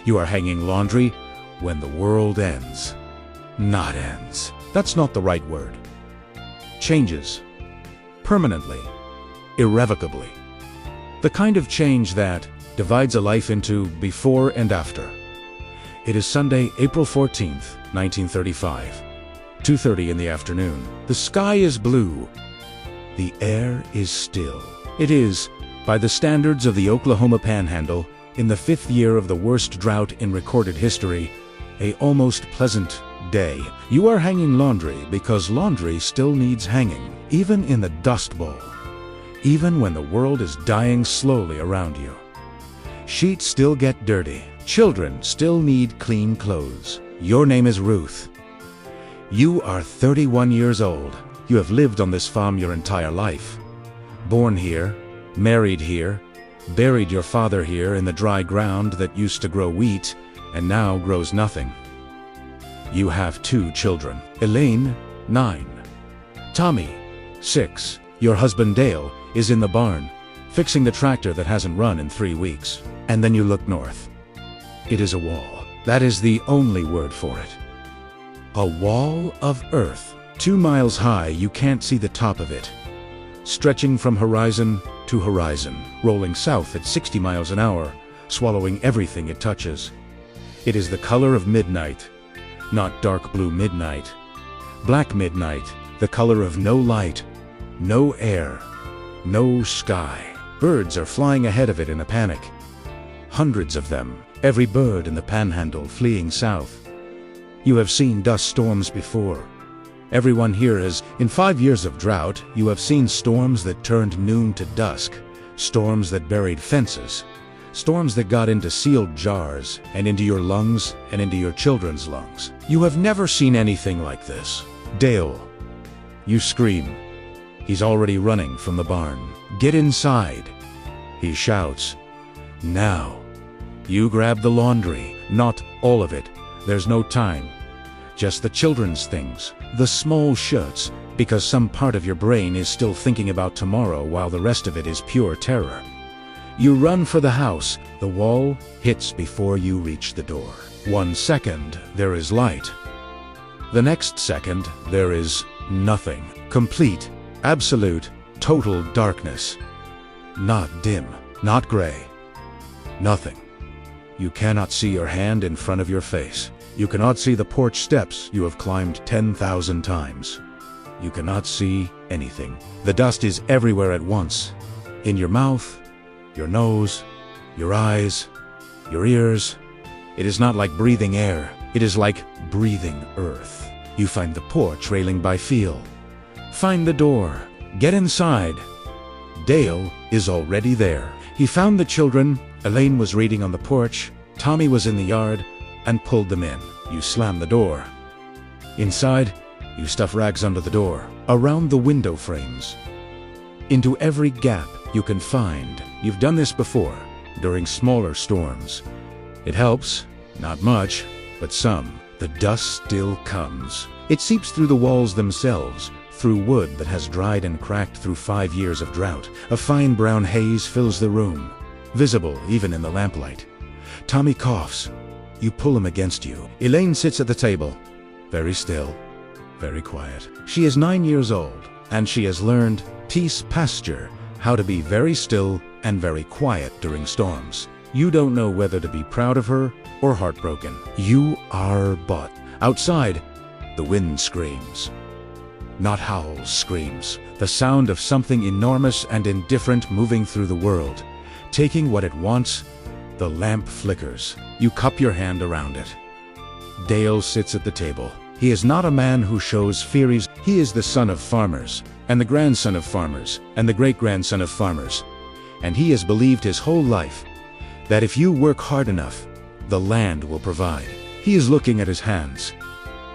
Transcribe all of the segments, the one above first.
You are hanging laundry when the world ends. Not ends. That's not the right word. Changes. Permanently. Irrevocably. The kind of change that divides a life into before and after. It is Sunday, April 14th, 1935. 2:30 in the afternoon. The sky is blue. The air is still. It is, by the standards of the Oklahoma Panhandle, in the 5th year of the worst drought in recorded history, a almost pleasant day. You are hanging laundry because laundry still needs hanging, even in the Dust Bowl. Even when the world is dying slowly around you. Sheets still get dirty. Children still need clean clothes. Your name is Ruth. You are 31 years old. You have lived on this farm your entire life. Born here, married here, buried your father here in the dry ground that used to grow wheat and now grows nothing. You have 2 children. Elaine, 9. Tommy, 6. Your husband Dale is in the barn, fixing the tractor that hasn't run in 3 weeks. And then you look north. It is a wall. That is the only word for it. A wall of earth. 2 miles high, you can't see the top of it. Stretching from horizon to horizon, rolling south at 60 miles an hour, swallowing everything it touches. It is the color of midnight, not dark blue midnight. Black midnight, the color of no light, no air, no sky. Birds are flying ahead of it in a panic. Hundreds of them, every bird in the Panhandle fleeing south. You have seen dust storms before. Everyone here has, in 5 years of drought, you have seen storms that turned noon to dusk, storms that buried fences, storms that got into sealed jars and into your lungs and into your children's lungs. You have never seen anything like this. Dale, you scream. He's already running from the barn. Get inside, he shouts. Now. You grab the laundry, not all of it. There's no time. Just the children's things, the small shirts, because some part of your brain is still thinking about tomorrow while the rest of it is pure terror. You run for the house. The wall hits before you reach the door. 1 second, there is light. The next second, there is nothing. Complete, absolute, total darkness. Not dim, not gray. Nothing. You cannot see your hand in front of your face. You cannot see the porch steps you have climbed 10,000 times. You cannot see anything. The dust is everywhere at once. In your mouth, your nose, your eyes, your ears. It is not like breathing air. It is like breathing earth. You find the porch railing by feel. Find the door. Get inside. Dale is already there. He found the children. Elaine was reading on the porch. Tommy was in the yard and pulled them in. You slam the door. Inside, you stuff rags under the door, around the window frames, into every gap you can find. You've done this before, during smaller storms. It helps, not much, but some. The dust still comes. It seeps through the walls themselves, through wood that has dried and cracked through 5 years of drought. A fine brown haze fills the room, visible even in the lamplight. Tommy coughs. You pull him against you. Elaine sits at the table, very still, very quiet. She is 9 years old, and she has learned, piece pasture, how to be very still and very quiet during storms. You don't know whether to be proud of her or heartbroken. You are but. Outside, the wind screams. Not howls, screams. The sound of something enormous and indifferent moving through the world, taking what it wants. The lamp flickers. You cup your hand around it. Dale sits at the table. He is not a man who shows fears. He is the son of farmers, and the grandson of farmers, and the great-grandson of farmers. And he has believed his whole life that if you work hard enough, the land will provide. He is looking at his hands.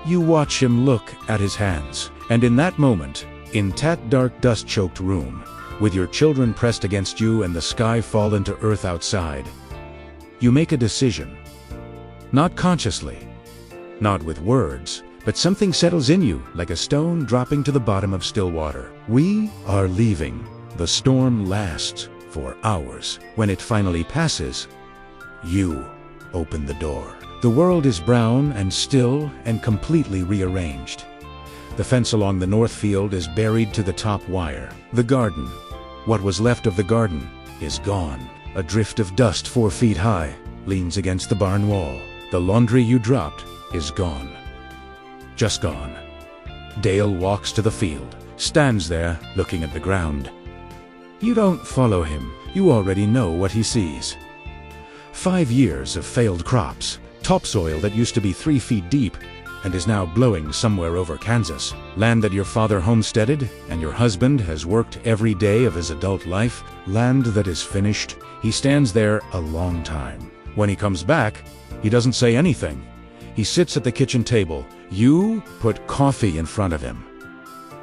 You watch him look at his hands. And in that moment, in that dark dust-choked room, with your children pressed against you and the sky fallen to earth outside, you make a decision. Not consciously, not with words, but something settles in you like a stone dropping to the bottom of still water. We are leaving. The storm lasts for hours. When it finally passes, you Open the door. The world is brown and still and completely rearranged. The fence along the north field is buried to the top wire. The garden, what was left of the garden, is gone. A drift of dust 4 feet high leans against the barn wall. The laundry you dropped is gone. Just gone. Dale walks to the field, stands there looking at the ground. You don't follow him. You already know what he sees. 5 years of failed crops, topsoil that used to be 3 feet deep and is now blowing somewhere over Kansas. Land that your father homesteaded and your husband has worked every day of his adult life. Land that is finished. He stands there a long time. When he comes back, he doesn't say anything. He sits at the kitchen table. You put coffee in front of him.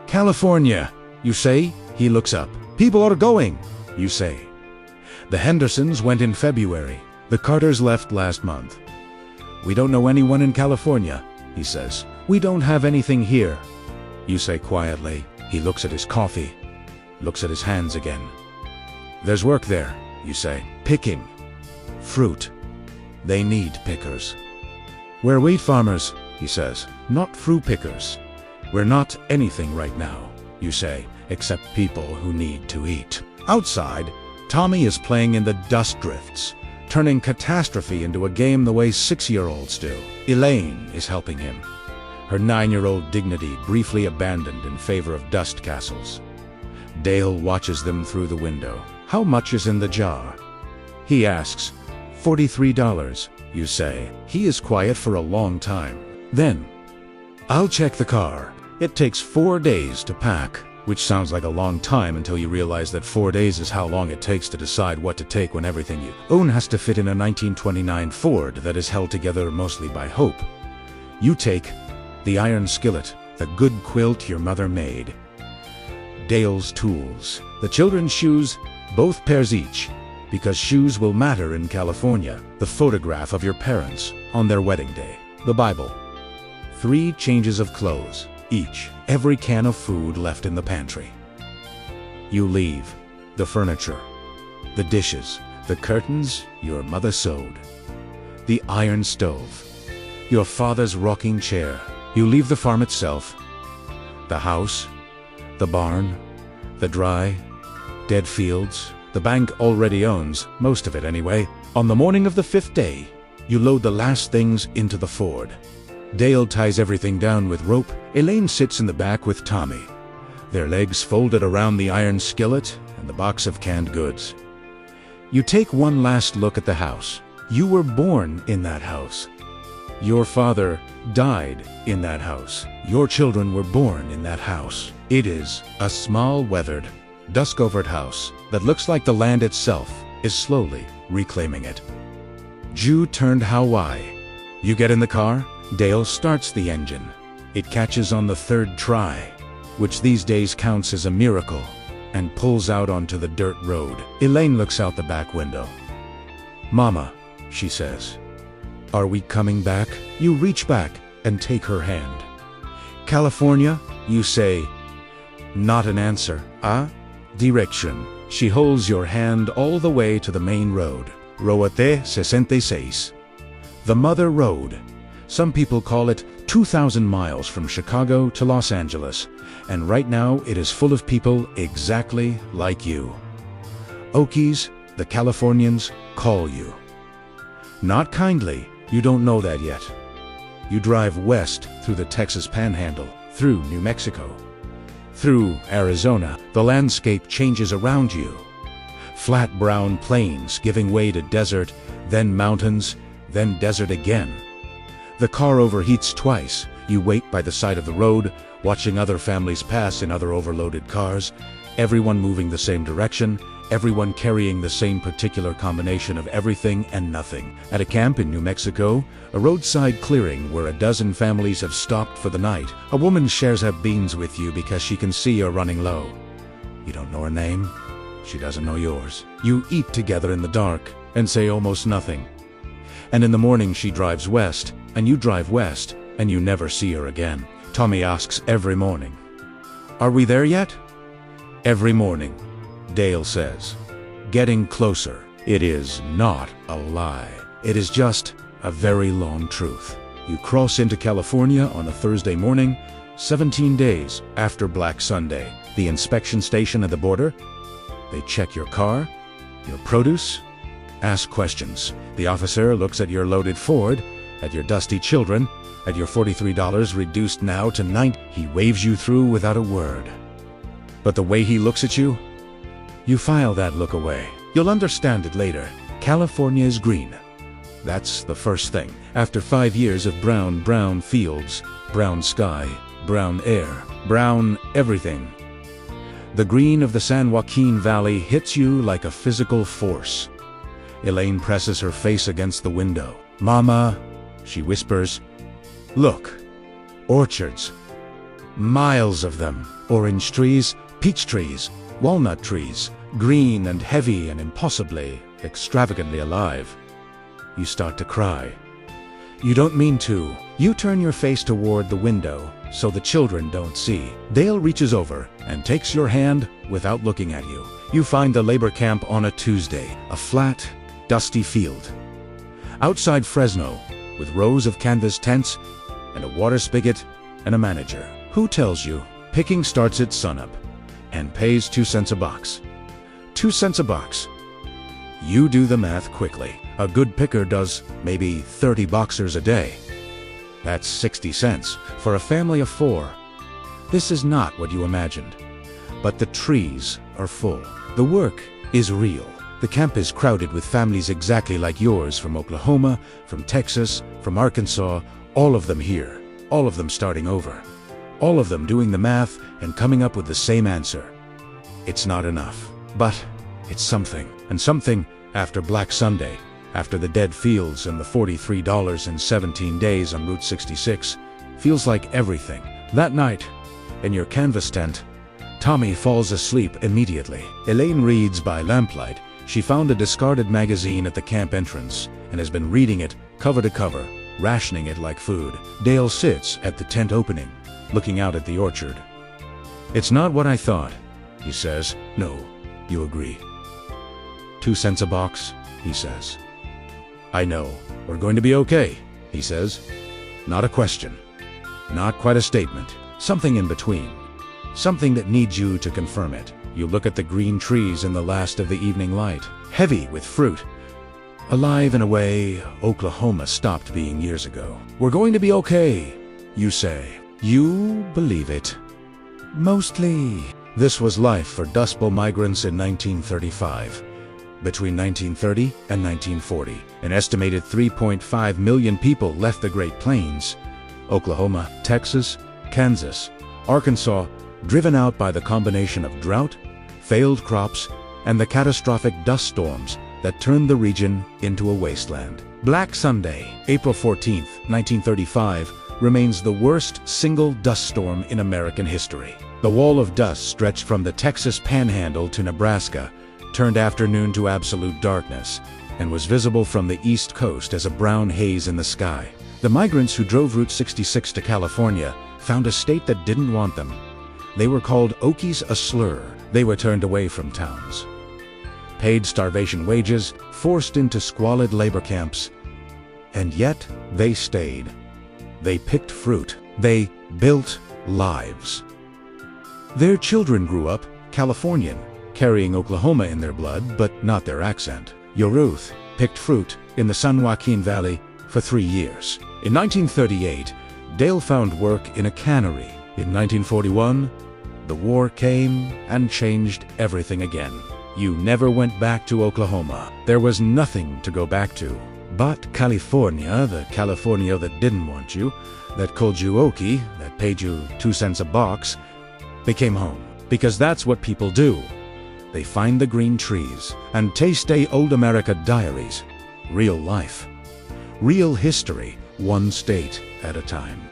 California, you say. He looks up. People are going, you say. The Hendersons went in February. The Carters left last month. We don't know anyone in California, he says. We don't have anything here, you say quietly. He looks at his coffee, looks at his hands again. There's work there, you say. Picking. Fruit. They need pickers. We're wheat farmers, he says, not fruit pickers. We're not anything right now, you say, except people who need to eat. Outside, Tommy is playing in the dust drifts, turning catastrophe into a game the way 6-year-olds do. Elaine is helping him, her 9-year-old dignity briefly abandoned in favor of dust castles. Dale watches them through the window. How much is in the jar? He asks. $43, you say. He is quiet for a long time. Then, I'll check the car. It takes 4 days to pack, which sounds like a long time until you realize that 4 days is how long it takes to decide what to take when everything you own has to fit in a 1929 Ford that is held together mostly by hope. You take the iron skillet, the good quilt your mother made, Dale's tools, the children's shoes, both pairs each, because shoes will matter in California, the photograph of your parents on their wedding day, the Bible, 3 changes of clothes, each, every can of food left in the pantry. You leave the furniture, the dishes, the curtains your mother sewed, the iron stove, your father's rocking chair. You leave the farm itself, the house, the barn, the dry, dead fields. The bank already owns, most of it anyway. On the morning of the 5th day, you load the last things into the Ford. Dale ties everything down with rope. Elaine sits in the back with Tommy, their legs folded around the iron skillet and the box of canned goods. You take one last look at the house. You were born in that house. Your father died in that house. Your children were born in that house. It is a small, weathered, dusk-covered house that looks like the land itself is slowly reclaiming it. Jew turned Hawaii. You get in the car. Dale starts the engine. It catches on the 3rd try, which these days counts as a miracle, and pulls out onto the dirt road. Elaine looks out the back window. Mama, she says, are we coming back? You reach back and take her hand. California, you say. Not an answer. Direction. She holds your hand all the way to the main road. Roate 66. The Mother Road. Some people call it 2,000 miles from Chicago to Los Angeles, and right now it is full of people exactly like you. Okies, the Californians, call you. Not kindly, you don't know that yet. You drive west through the Texas Panhandle, through New Mexico, through Arizona. The landscape changes around you. Flat brown plains giving way to desert, then mountains, then desert again. The car overheats twice. You wait by the side of the road, watching other families pass in other overloaded cars, everyone moving the same direction, everyone carrying the same particular combination of everything and nothing. At a camp in New Mexico, a roadside clearing where a dozen families have stopped for the night, a woman shares her beans with you because she can see you're running low. You don't know her name. She doesn't know yours. You eat together in the dark and say almost nothing. And in the morning she drives west, and you drive west, and you never see her again. Tommy asks every morning, "Are we there yet?" Every morning, Dale says, "Getting closer." It is not a lie. It is just a very long truth. You cross into California on a Thursday morning, 17 days after Black Sunday. The inspection station at the border, they check your car, your produce, ask questions. The officer looks at your loaded Ford, at your dusty children, at your $43 reduced now to $9. He waves you through without a word. But the way he looks at you, you file that look away. You'll understand it later. California is green. That's the first thing. After 5 years of brown fields, brown sky, brown air, brown everything, the green of the San Joaquin Valley hits you like a physical force. Elaine presses her face against the window. "Mama," she whispers, "look, orchards. Miles of them. Orange trees, peach trees, walnut trees, green and heavy and impossibly, extravagantly alive." You start to cry. You don't mean to. You turn your face toward the window so the children don't see. Dale reaches over and takes your hand without looking at you. You find the labor camp on a Tuesday, a flat, dusty field. Outside Fresno, with rows of canvas tents and a water spigot and a manager. Who tells you picking starts at sunup and pays 2 cents a box? 2 cents a box. You do the math quickly. A good picker does maybe 30 boxers a day. That's 60 cents for a family of 4. This is not what you imagined. But the trees are full. The work is real. The camp is crowded with families exactly like yours, from Oklahoma, from Texas, from Arkansas, all of them here, all of them starting over, all of them doing the math and coming up with the same answer. It's not enough, but it's something. And something after Black Sunday, after the dead fields and the $43 in 17 days on Route 66, feels like everything. That night, in your canvas tent, Tommy falls asleep immediately. Elaine reads by lamplight. She found a discarded magazine at the camp entrance and has been reading it cover to cover, rationing it like food. Dale sits at the tent opening, looking out at the orchard. "It's not what I thought," he says. "No," you agree. 2 cents a box, he says. "I know. We're going to be okay," he says. Not a question. Not quite a statement. Something in between. Something that needs you to confirm it. You look at the green trees in the last of the evening light, heavy with fruit. Alive in a way Oklahoma stopped being years ago. "We're going to be okay," you say. You believe it. Mostly. This was life for Dust Bowl migrants in 1935. Between 1930 and 1940, an estimated 3.5 million people left the Great Plains, Oklahoma, Texas, Kansas, Arkansas, driven out by the combination of drought, failed crops, and the catastrophic dust storms that turned the region into a wasteland. Black Sunday, April 14, 1935, remains the worst single dust storm in American history. The wall of dust stretched from the Texas panhandle to Nebraska, turned afternoon to absolute darkness, and was visible from the East Coast as a brown haze in the sky. The migrants who drove Route 66 to California found a state that didn't want them. They were called Okies, a slur. They were turned away from towns, paid starvation wages, forced into squalid labor camps, and yet they stayed. They picked fruit. They built lives. Their children grew up Californian, carrying Oklahoma in their blood, but not their accent. Ruth picked fruit in the San Joaquin Valley for 3 years. In 1938, Dale found work in a cannery. In 1941, the war came and changed everything again. You never went back to Oklahoma. There was nothing to go back to. But California, the California that didn't want you, that called you Okie, that paid you 2 cents a box, became home. Because that's what people do. They find the green trees and taste old America diaries. Real life. Real history, one state at a time.